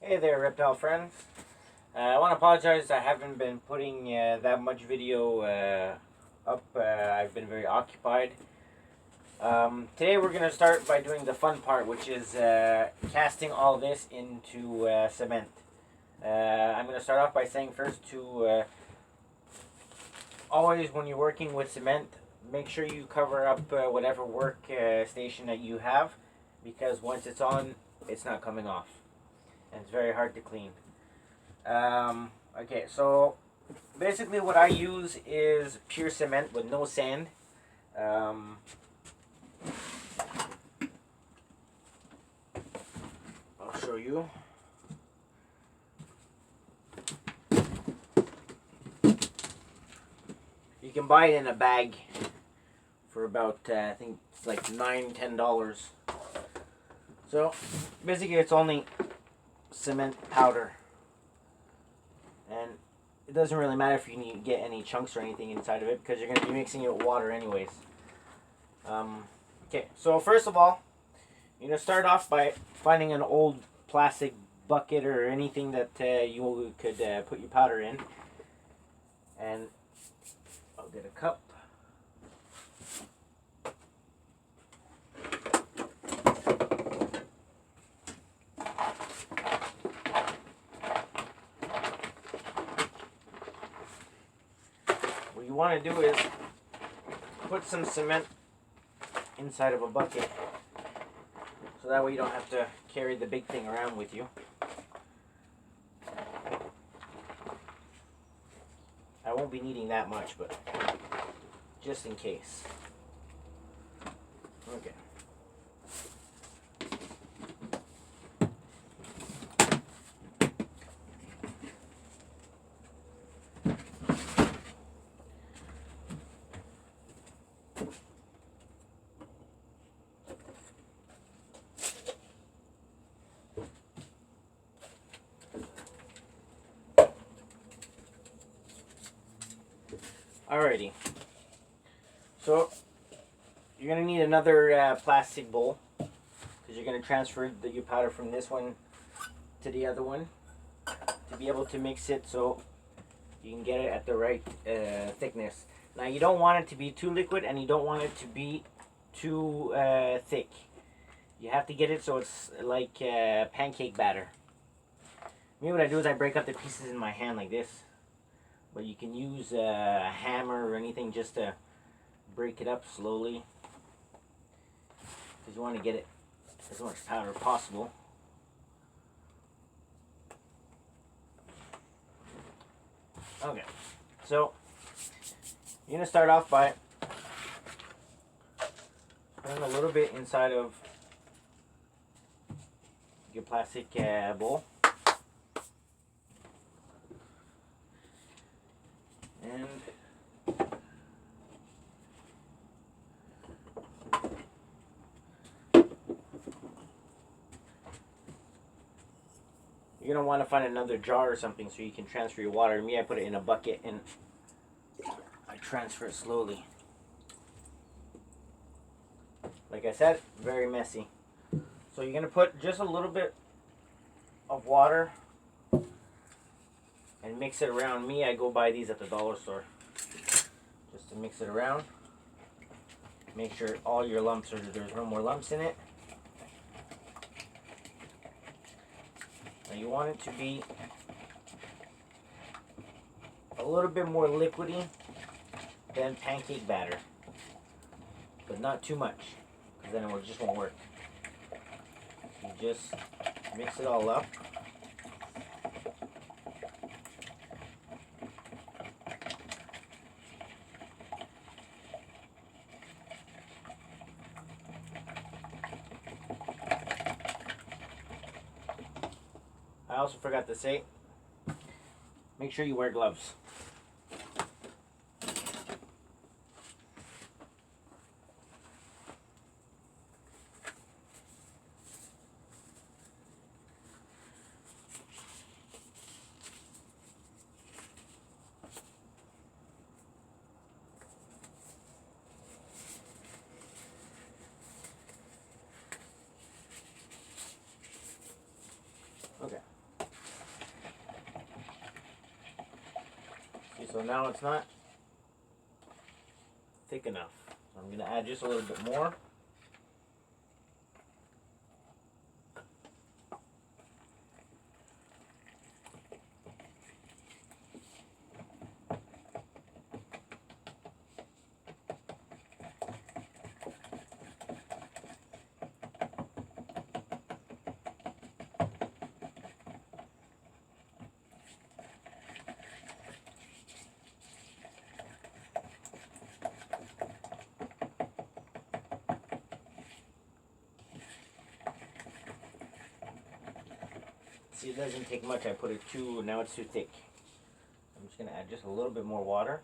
Hey there, Reptile friends. I want to apologize. I haven't been putting that much video up. I've been very occupied. Today we're going to start by doing the fun part, which is casting all this into cement. I'm going to start off by saying first to always, when you're working with cement, make sure you cover up whatever work station that you have, because once it's on, it's not coming off. And it's very hard to clean. Okay, so basically what I use is pure cement with no sand. I'll show you. You can buy it in a bag for about I think it's like $9-10. So basically it's only cement powder, and it doesn't really matter if you need to get any chunks or anything inside of it, because you're going to be mixing it with water anyways. Okay, so first of all, you're going to start off by finding an old plastic bucket or anything that you could put your powder in, and I'll get a cup. What you want to do is put some cement inside of a bucket, so that way you don't have to carry the big thing around with you. I won't be needing that much, but just in case. Okay. Alrighty, so you're going to need another plastic bowl, because you're going to transfer your powder from this one to the other one to be able to mix it so you can get it at the right thickness. Now you don't want it to be too liquid, and you don't want it to be too thick. You have to get it so it's like pancake batter. Me, what I do is I break up the pieces in my hand like this. But you can use a hammer or anything just to break it up slowly, because you want to get it as much powder as possible. Okay, so you're going to start off by putting a little bit inside of your plastic bowl. And you're going to want to find another jar or something so you can transfer your water. Me, I put it in a bucket and I transfer it slowly. Like I said, very messy. So you're going to put just a little bit of water and mix it around. Me, I go buy these at the dollar store just to mix it around. Make sure all your lumps there's no more lumps in it. Now you want it to be a little bit more liquidy than pancake batter, but not too much, because then it just won't work. You just mix it all up. I also forgot to say, make sure you wear gloves. Okay. So now it's not thick enough. I'm going to add just a little bit more. See, it doesn't take much. I put it too, now it's too thick. I'm just going to add just a little bit more water.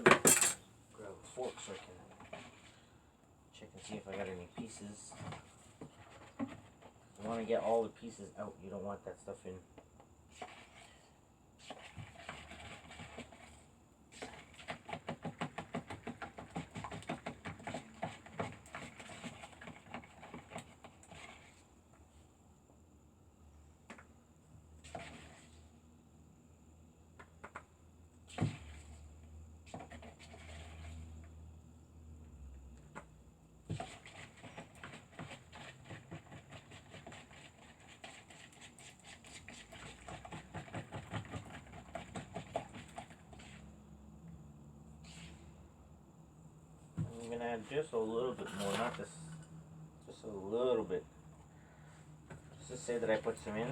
Grab a fork so I can check and see if I got any pieces. You want to get all the pieces out. You don't want that stuff in. I'm going to add just a little bit more, not this, just a little bit. Just to say that I put some in.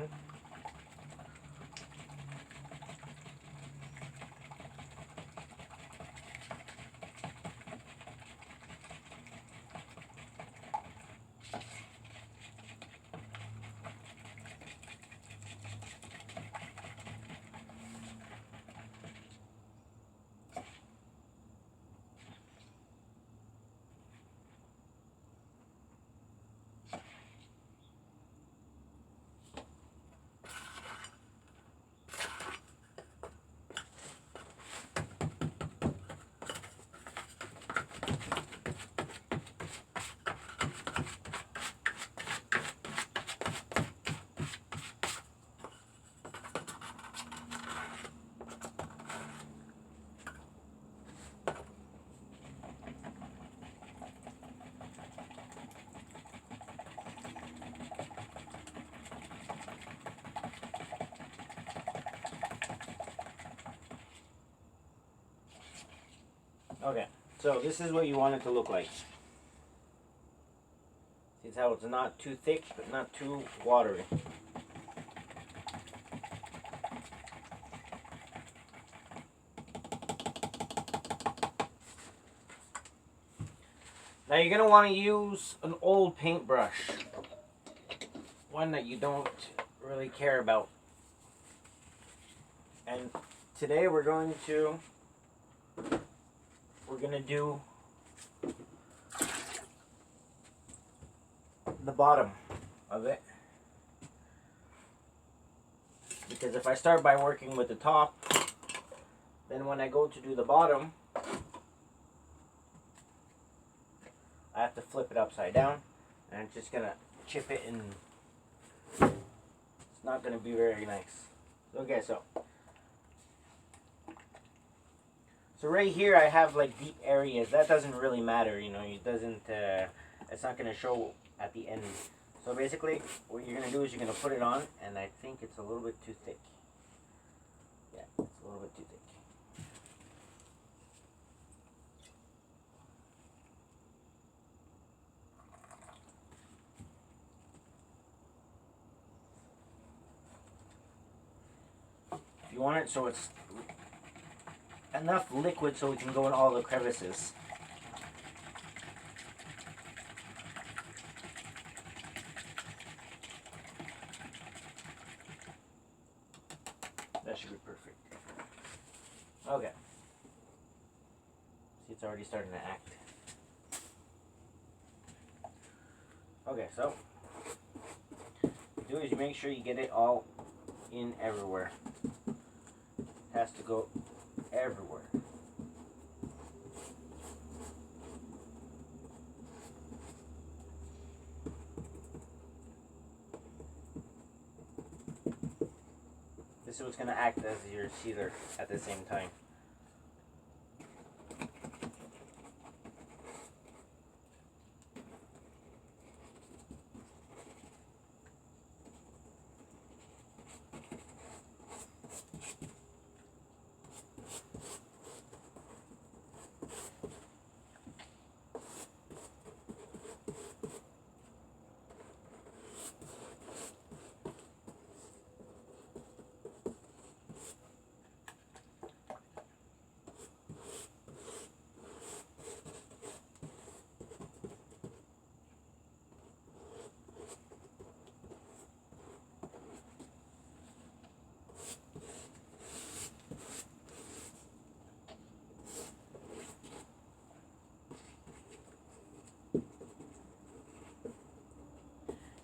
Okay, so this is what you want it to look like. See how it's not too thick, but not too watery. Now you're going to want to use an old paintbrush. One that you don't really care about. And today we're going to do the bottom of it, because if I start by working with the top, then when I go to do the bottom, I have to flip it upside down, and it's just gonna chip it, and it's not gonna be very nice. Okay, so right here I have like deep areas. That doesn't really matter, you know. It doesn't. It's not gonna show at the end. So basically, what you're gonna do is you're gonna put it on, and I think it's a little bit too thick. Yeah, it's a little bit too thick. If you want it so it's enough liquid so it can go in all the crevices. Okay. See, it's already starting to act. Okay, so do is you make sure you get it all in everywhere. It has to go everywhere. This is what's going to act as your sealer at the same time.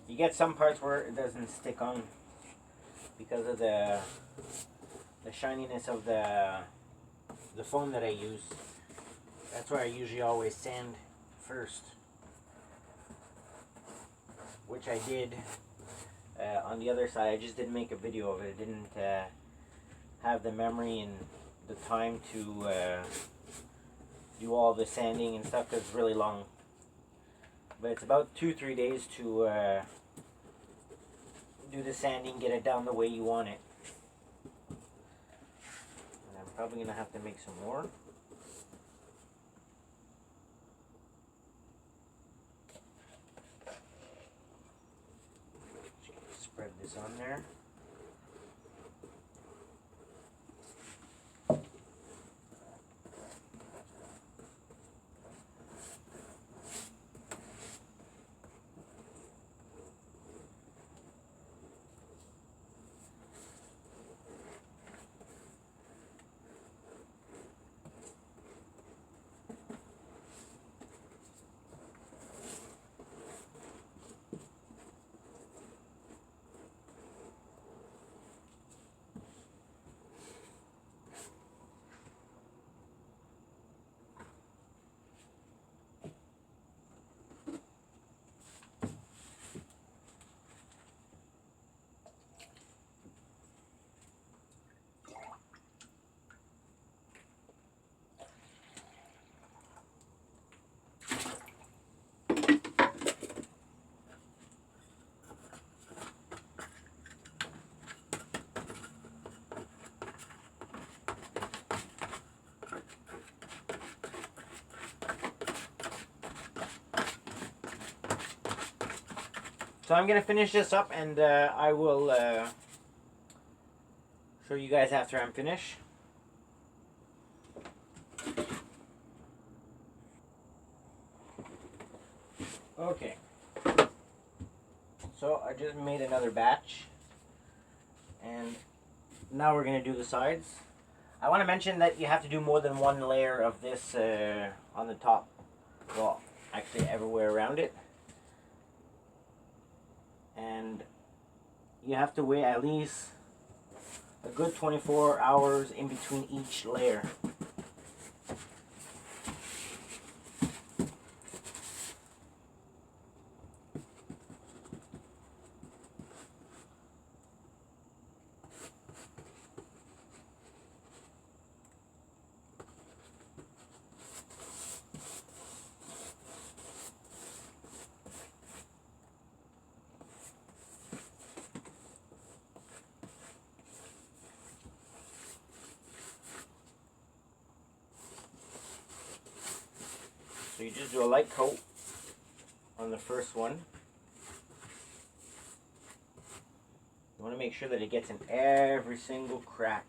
You get some parts where it doesn't stick on because of the shininess of the foam that I use. That's why I usually always sand first, which I did on the other side. I just didn't make a video of it. I didn't have the memory and the time to do all the sanding and stuff because it's really long. But it's about 2-3 days to do the sanding, get it down the way you want it. And I'm probably going to have to make some more. Spread this on there. So I'm going to finish this up and I will show you guys after I'm finished. Okay. So I just made another batch. And now we're going to do the sides. I want to mention that you have to do more than one layer of this on the top. Well, actually everywhere around it. And you have to wait at least a good 24 hours in between each layer. So you just do a light coat on the first one. You want to make sure that it gets in every single crack.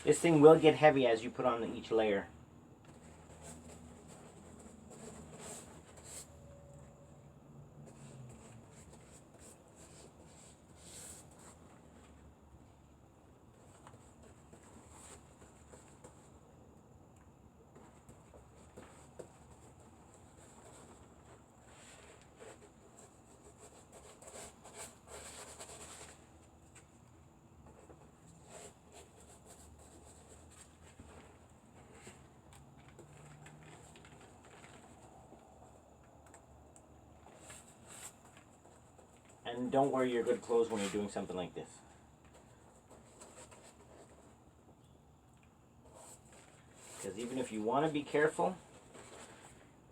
This thing will get heavy as you put on each layer. And don't wear your good clothes when you're doing something like this. Because even if you want to be careful,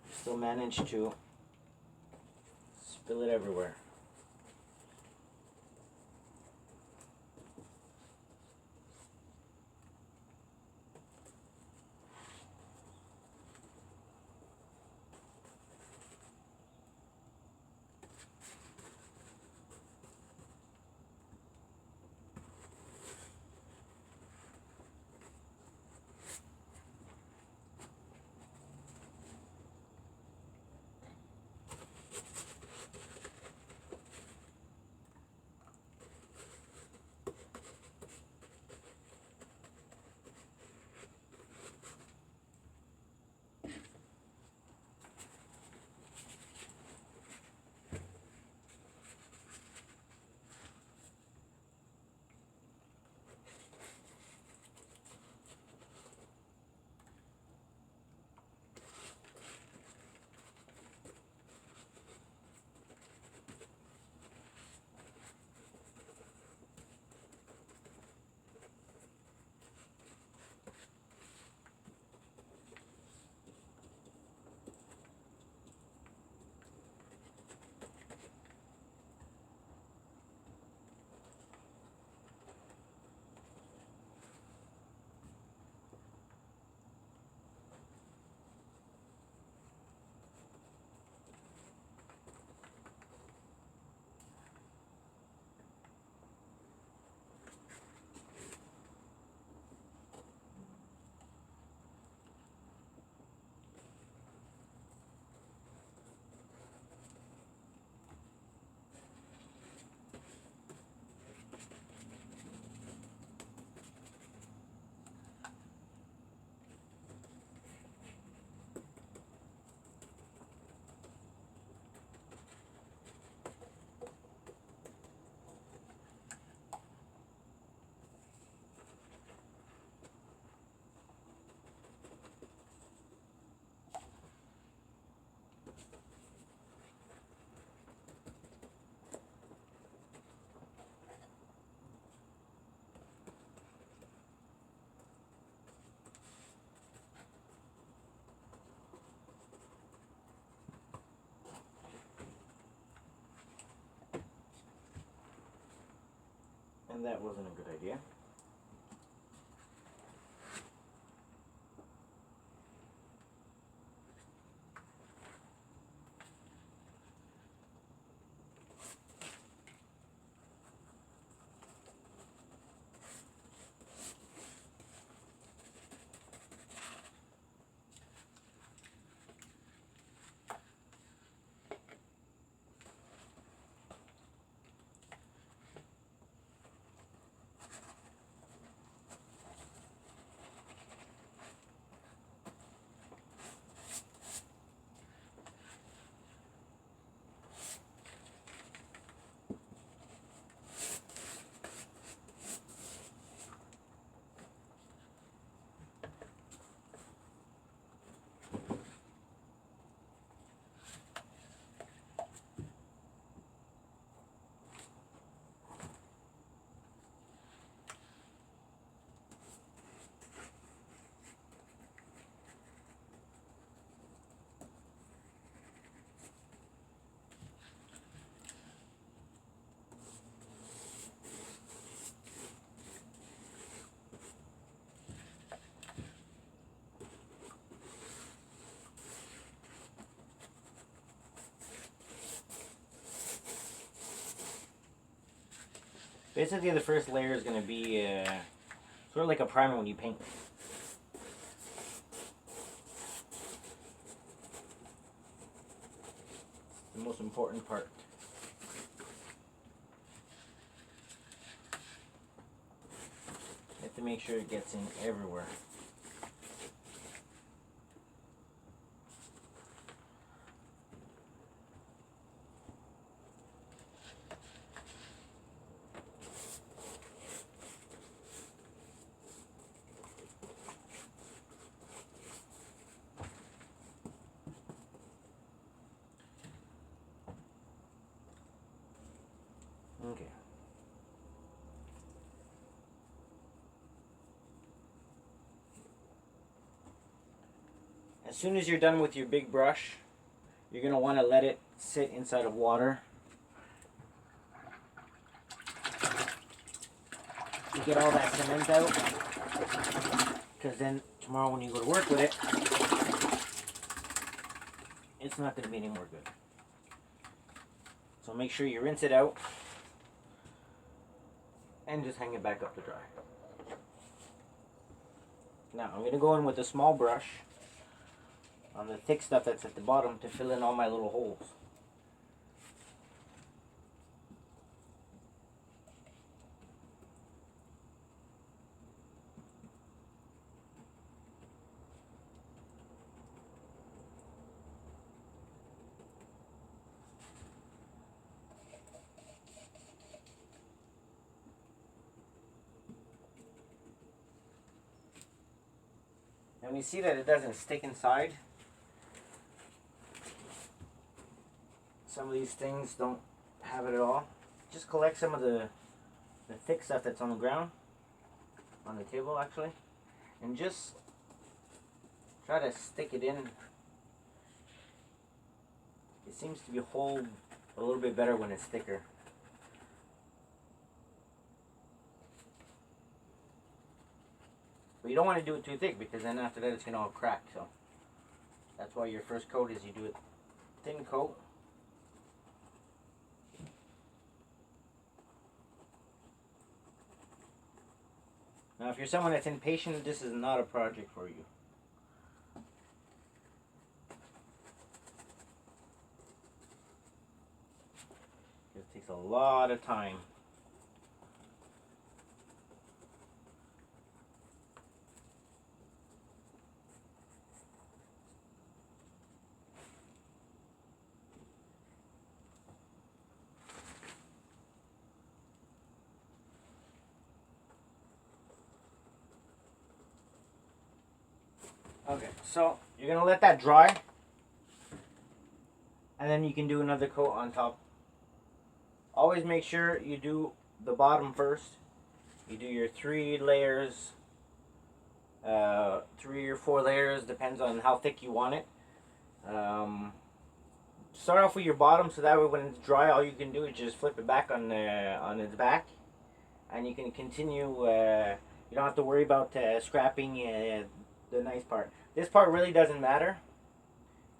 you still manage to spill it everywhere. And that wasn't a good idea. Basically, the first layer is going to be Sort of like a primer when you paint. The most important part. You have to make sure it gets in everywhere. Okay. As soon as you're done with your big brush, you're going to want to let it sit inside of water to get all that cement out, because then tomorrow when you go to work with it, it's not going to be any more good. So make sure you rinse it out and just hang it back up to dry. Now I'm going to go in with a small brush on the thick stuff that's at the bottom to fill in all my little holes. And you see that it doesn't stick inside. Some of these things don't have it at all. Just collect some of the thick stuff that's on the ground, on the table actually, and just try to stick it in. It seems to be hold a little bit better when it's thicker. But you don't want to do it too thick, because then after that it's going to all crack. So that's why your first coat is you do it thin coat. Now if you're someone that's impatient, this is not a project for you. It takes a lot of time. Okay, so you're going to let that dry, and then you can do another coat on top. Always make sure you do the bottom first. You do your 3 layers, 3 or 4 layers, depends on how thick you want it. Start off with your bottom, so that way when it's dry, all you can do is just flip it back on its back, and you can continue. You don't have to worry about scrapping the nice part. This part really doesn't matter.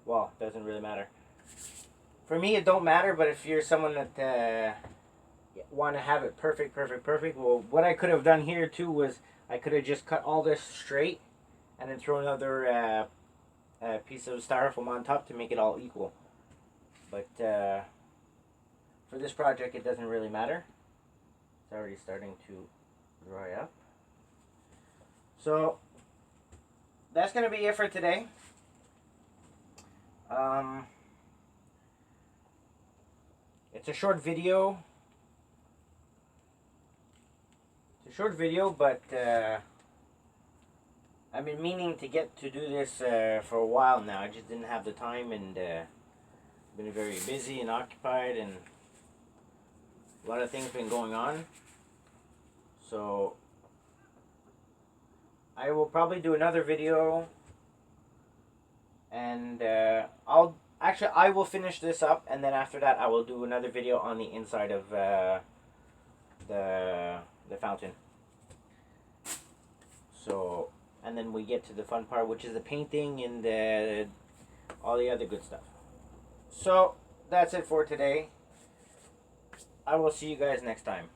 Well, it doesn't really matter. For me, it don't matter, but if you're someone that want to have it perfect, well, what I could have done here too was I could have just cut all this straight and then throw another piece of styrofoam on top to make it all equal. But for this project, it doesn't really matter. It's already starting to dry up. So that's going to be it for today. It's a short video. It's a short video, but I've been meaning to get to do this for a while now. I just didn't have the time, and been very busy and occupied, and a lot of things been going on. So I will probably do another video, and I will finish this up, and then after that I will do another video on the inside of the fountain. So, and then we get to the fun part, which is the painting and all the other good stuff. So that's it for today. I will see you guys next time.